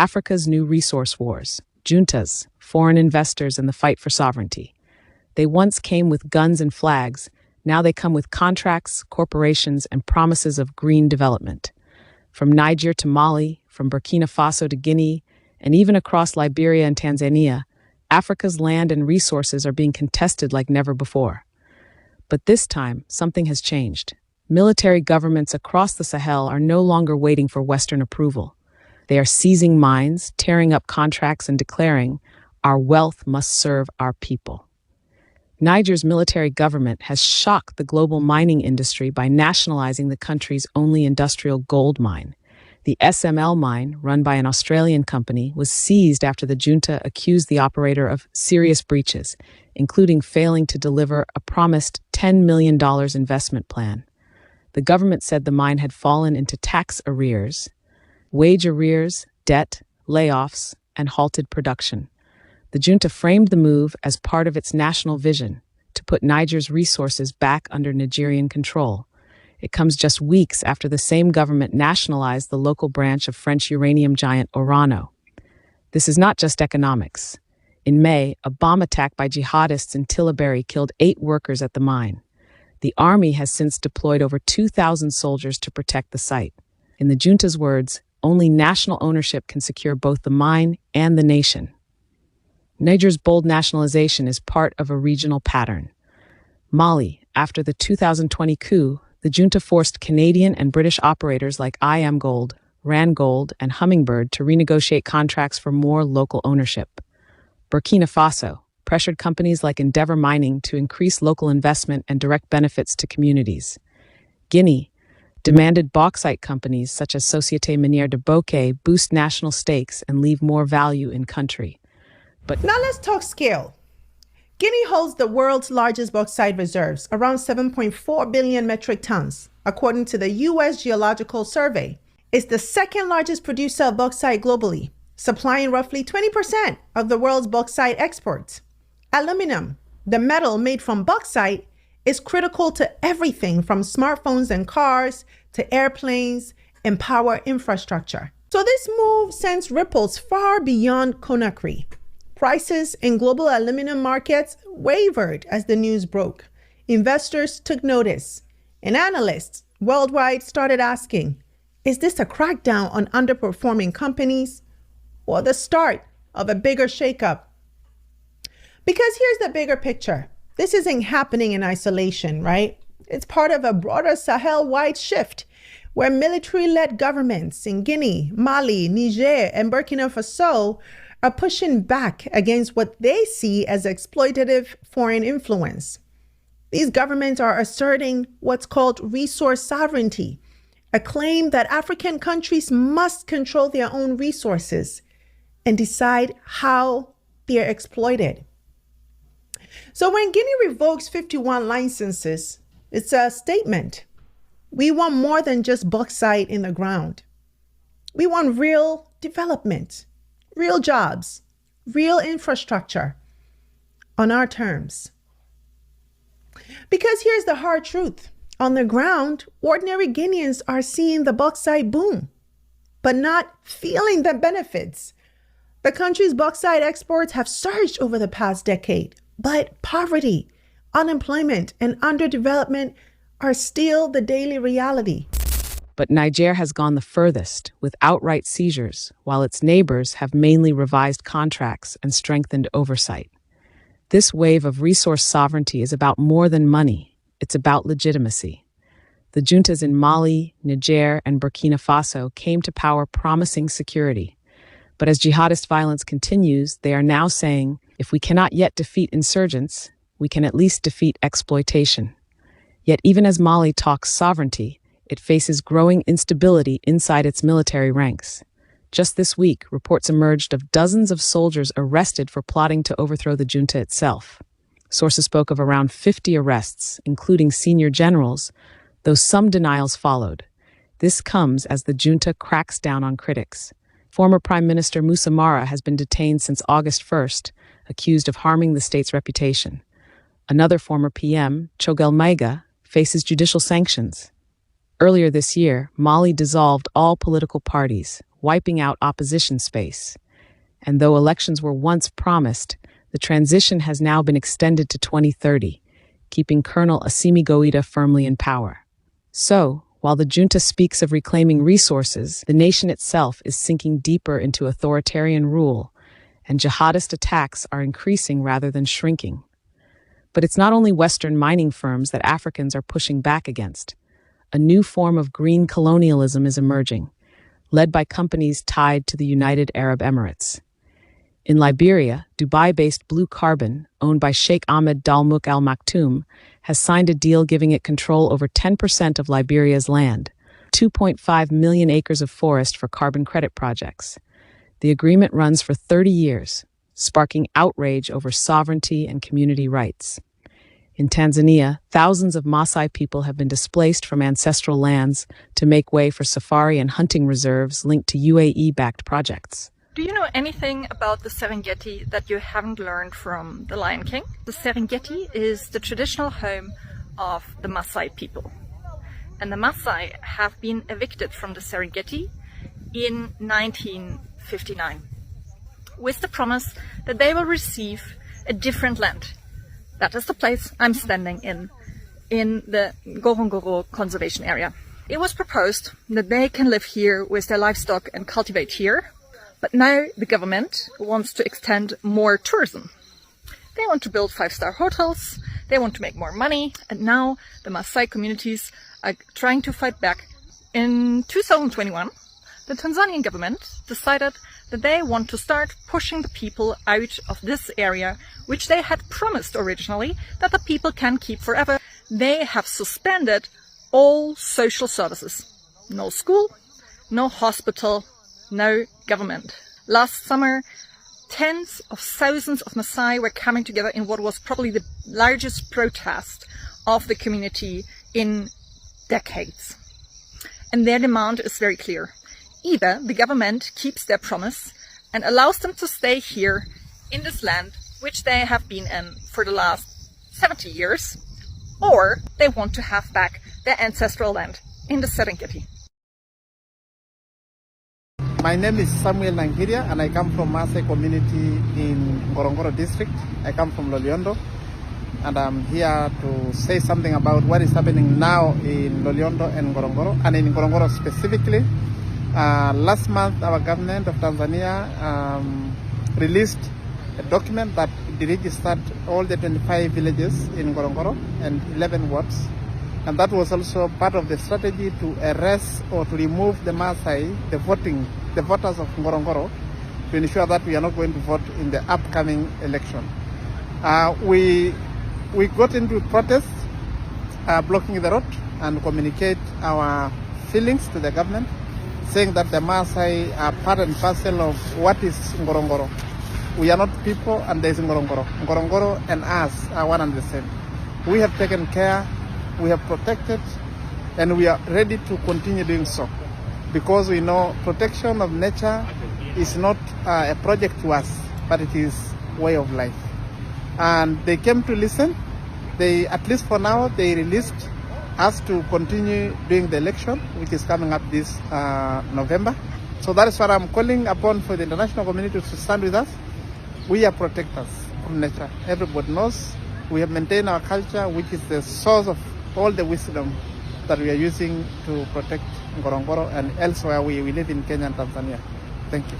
Africa's new resource wars, juntas, foreign investors, and the fight for sovereignty. They once came with guns and flags. Now they come with contracts, corporations, and promises of green development. From Niger to Mali, from Burkina Faso to Guinea, and even across Liberia and Tanzania, Africa's land and resources are being contested like never before. But this time, something has changed. Military governments across the Sahel are no longer waiting for Western approval. They are seizing mines, tearing up contracts, and declaring, "Our wealth must serve our people." Niger's military government has shocked the global mining industry by nationalizing the country's only industrial gold mine. The SML mine, run by an Australian company, was seized after the junta accused the operator of serious breaches, including failing to deliver a promised $10 million investment plan. The government said the mine had fallen into tax arrears, wage arrears, debt, layoffs, and halted production. The junta framed the move as part of its national vision to put Niger's resources back under Nigerian control. It comes just weeks after the same government nationalized the local branch of French uranium giant Orano. This is not just economics. In May, a bomb attack by jihadists in Tillaberi killed 8 workers at the mine. The army has since deployed over 2,000 soldiers to protect the site. In the junta's words, only national ownership can secure both the mine and the nation. Niger's bold nationalization is part of a regional pattern. Mali, after the 2020 coup, the junta forced Canadian and British operators like IAMGold, Randgold, and Hummingbird to renegotiate contracts for more local ownership. Burkina Faso pressured companies like Endeavour Mining to increase local investment and direct benefits to communities. Guinea demanded bauxite companies such as Société Minière de Bokeh boost national stakes and leave more value in country. But now let's talk scale. Guinea holds the world's largest bauxite reserves, around 7.4 billion metric tons, according to the U.S. Geological Survey. It's the second largest producer of bauxite globally, supplying roughly 20% of the world's bauxite exports. Aluminum, the metal made from bauxite, is critical to everything from smartphones and cars to airplanes and power infrastructure. So this move sends ripples far beyond Conakry. Prices in global aluminum markets wavered as the news broke. Investors took notice, and analysts worldwide started asking, is this a crackdown on underperforming companies or the start of a bigger shakeup? Because here's the bigger picture. This isn't happening in isolation, right? It's part of a broader Sahel-wide shift where military-led governments in Guinea, Mali, Niger, and Burkina Faso are pushing back against what they see as exploitative foreign influence. These governments are asserting what's called resource sovereignty, a claim that African countries must control their own resources and decide how they're exploited. So when Guinea revokes 51 licenses, it's a statement. We want more than just bauxite in the ground. We want real development, real jobs, real infrastructure on our terms. Because here's the hard truth. On the ground, ordinary Guineans are seeing the bauxite boom, but not feeling the benefits. The country's bauxite exports have surged over the past decade, but poverty, unemployment, and underdevelopment are still the daily reality. But Niger has gone the furthest with outright seizures, while its neighbors have mainly revised contracts and strengthened oversight. This wave of resource sovereignty is about more than money. It's about legitimacy. The juntas in Mali, Niger, and Burkina Faso came to power promising security. But as jihadist violence continues, they are now saying, if we cannot yet defeat insurgents, we can at least defeat exploitation. Yet even as Mali talks sovereignty, it faces growing instability inside its military ranks. Just this week, reports emerged of dozens of soldiers arrested for plotting to overthrow the junta itself. Sources spoke of around 50 arrests, including senior generals, though some denials followed. This comes as the junta cracks down on critics. Former Prime Minister Moussa Mara has been detained since August 1st, accused of harming the state's reputation. Another former PM, Choguel Maïga, faces judicial sanctions. Earlier this year, Mali dissolved all political parties, wiping out opposition space. And though elections were once promised, the transition has now been extended to 2030, keeping Colonel Assimi Goïta firmly in power. So, while the junta speaks of reclaiming resources, the nation itself is sinking deeper into authoritarian rule, and jihadist attacks are increasing rather than shrinking. But it's not only Western mining firms that Africans are pushing back against. A new form of green colonialism is emerging, led by companies tied to the United Arab Emirates. In Liberia, Dubai-based Blue Carbon, owned by Sheikh Ahmed Dalmouk Al Maktoum, has signed a deal giving it control over 10% of Liberia's land, 2.5 million acres of forest for carbon credit projects. The agreement runs for 30 years, sparking outrage over sovereignty and community rights. In Tanzania, thousands of Masai people have been displaced from ancestral lands to make way for safari and hunting reserves linked to UAE-backed projects. Do you know anything about the Serengeti that you haven't learned from The Lion King? The Serengeti is the traditional home of the Masai people. And the Masai have been evicted from the Serengeti in 1959 with the promise that they will receive a different land. That is the place I'm standing in the Ngorongoro conservation area. It was proposed that they can live here with their livestock and cultivate here. But now the government wants to extend more tourism. They want to build 5-star hotels, they want to make more money, and now the Masai communities are trying to fight back. In 2021, the Tanzanian government decided that they want to start pushing the people out of this area, which they had promised originally that the people can keep forever. They have suspended all social services. No school, no hospital, no government. Last summer, tens of thousands of Masai were coming together in what was probably the largest protest of the community in decades. And their demand is very clear. Either the government keeps their promise and allows them to stay here in this land, which they have been in for the last 70 years, or they want to have back their ancestral land in the Serengeti. My name is Samuel Nangiria and I come from Masai community in Ngorongoro district. I come from Loliondo and I'm here to say something about what is happening now in Loliondo and Ngorongoro, and in Ngorongoro specifically. Last month our government of Tanzania released a document that registered all the 25 villages in Ngorongoro and 11 wards. And that was also part of the strategy to arrest or to remove the Masai, the voters of Ngorongoro, to ensure that we are not going to vote in the upcoming election. We got into protests, blocking the road and communicate our feelings to the government, saying that the Masai are part and parcel of what is Ngorongoro. We are not people and there is Ngorongoro. Ngorongoro and us are one and the same. We have taken care, we have protected, and we are ready to continue doing so, because we know protection of nature is not a project to us, but it is way of life. And they came to listen. They, at least for now, they released us to continue doing the election, which is coming up this November. So that is what I'm calling upon for the international community to stand with us. We are protectors of nature. Everybody knows we have maintained our culture, which is the source of all the wisdom that we are using to protect Ngorongoro and elsewhere we live in Kenya and Tanzania. Thank you.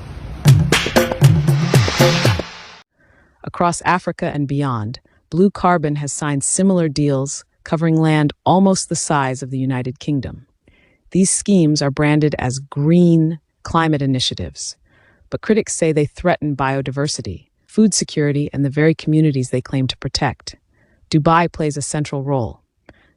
Across Africa and beyond, Blue Carbon has signed similar deals covering land almost the size of the United Kingdom. These schemes are branded as green climate initiatives, but critics say they threaten biodiversity, food security, and the very communities they claim to protect. Dubai plays a central role.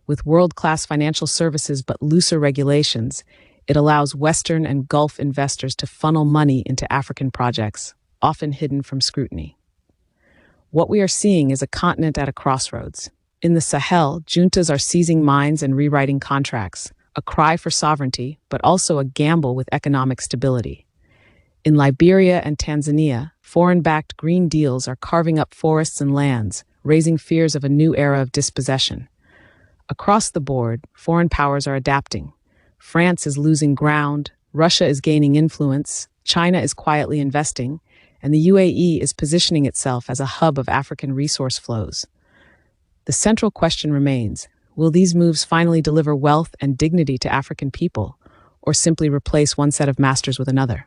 With world-class financial services but looser regulations, it allows Western and Gulf investors to funnel money into African projects, often hidden from scrutiny. What we are seeing is a continent at a crossroads. In the Sahel, juntas are seizing mines and rewriting contracts, a cry for sovereignty, but also a gamble with economic stability. In Liberia and Tanzania, foreign-backed green deals are carving up forests and lands, raising fears of a new era of dispossession. Across the board, foreign powers are adapting. France is losing ground, Russia is gaining influence, China is quietly investing, and the UAE is positioning itself as a hub of African resource flows. The central question remains, will these moves finally deliver wealth and dignity to African people, or simply replace one set of masters with another?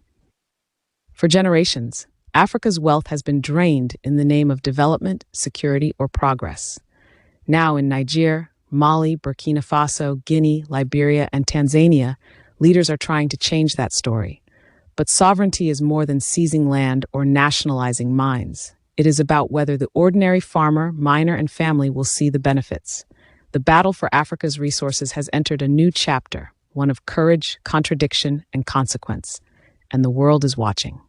For generations, Africa's wealth has been drained in the name of development, security, or progress. Now in Niger, Mali, Burkina Faso, Guinea, Liberia, and Tanzania, leaders are trying to change that story. But sovereignty is more than seizing land or nationalizing mines. It is about whether the ordinary farmer, miner, and family will see the benefits. The battle for Africa's resources has entered a new chapter, one of courage, contradiction, and consequence. And the world is watching.